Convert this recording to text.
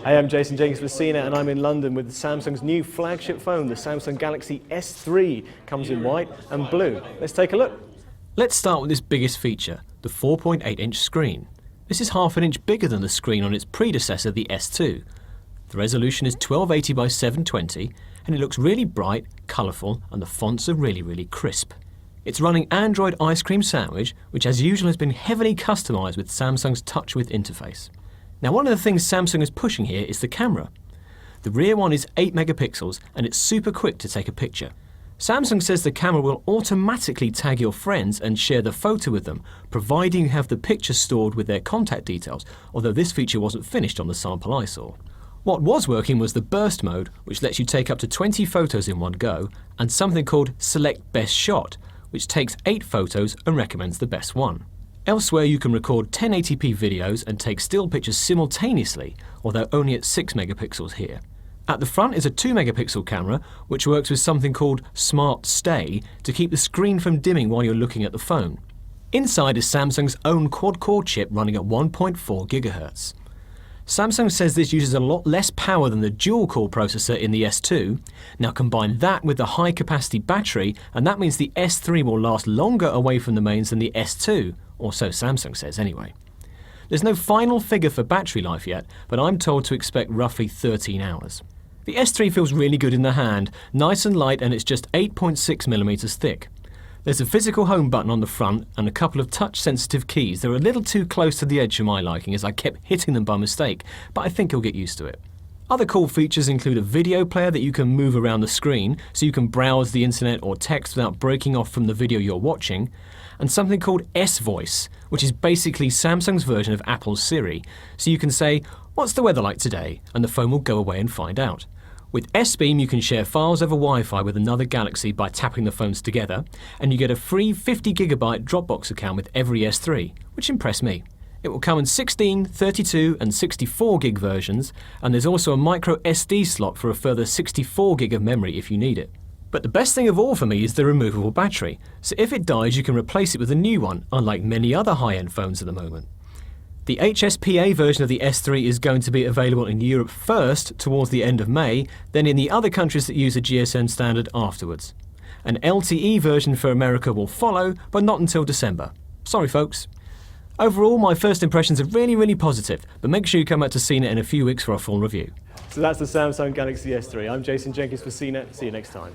Hey, I'm Jason Jenkins for CNET and I'm in London with Samsung's new flagship phone, the Samsung Galaxy S3. Comes in white and blue. Let's take a look. Let's start with this biggest feature, the 4.8-inch screen. This is half an inch bigger than the screen on its predecessor, the S2. The resolution is 1280 by 720 and it looks really bright, colourful and the fonts are really crisp. It's running Android Ice Cream Sandwich, which as usual has been heavily customised with Samsung's Touchwiz interface. Now one of the things Samsung is pushing here is the camera. The rear one is 8 megapixels and it's super quick to take a picture. Samsung says the camera will automatically tag your friends and share the photo with them, providing you have the picture stored with their contact details, although this feature wasn't finished on the sample I saw. What was working was the burst mode, which lets you take up to 20 photos in one go, and something called Select Best Shot, which takes 8 photos and recommends the best one. Elsewhere you can record 1080p videos and take still pictures simultaneously, although only at 6 megapixels here. At the front is a 2 megapixel camera, which works with something called Smart Stay to keep the screen from dimming while you're looking at the phone. Inside is Samsung's own quad-core chip running at 1.4 GHz. Samsung says this uses a lot less power than the dual-core processor in the S2. Now combine that with the high-capacity battery, and that means the S3 will last longer away from the mains than the S2, or so Samsung says anyway. There's no final figure for battery life yet, but I'm told to expect roughly 13 hours. The S3 feels really good in the hand, nice and light, and it's just 8.6mm thick. There's a physical home button on the front and a couple of touch-sensitive keys. They're a little too close to the edge for my liking as I kept hitting them by mistake, but I think you'll get used to it. Other cool features include a video player that you can move around the screen so you can browse the internet or text without breaking off from the video you're watching, and something called S-Voice, which is basically Samsung's version of Apple's Siri, so you can say, "What's the weather like today?" and the phone will go away and find out. With S-Beam you can share files over Wi-Fi with another Galaxy by tapping the phones together, and you get a free 50GB Dropbox account with every S3, which impressed me. It will come in 16, 32 and 64 gig versions, and there's also a micro SD slot for a further 64 gig of memory if you need it. But the best thing of all for me is the removable battery, so if it dies you can replace it with a new one, unlike many other high-end phones at the moment. The HSPA version of the S3 is going to be available in Europe first towards the end of May, then in the other countries that use the GSM standard afterwards. An LTE version for America will follow, but not until December. Sorry folks. Overall, my first impressions are really positive, but make sure you come back to CNET in a few weeks for a full review. So that's the Samsung Galaxy S3. I'm Jason Jenkins for CNET. See you next time.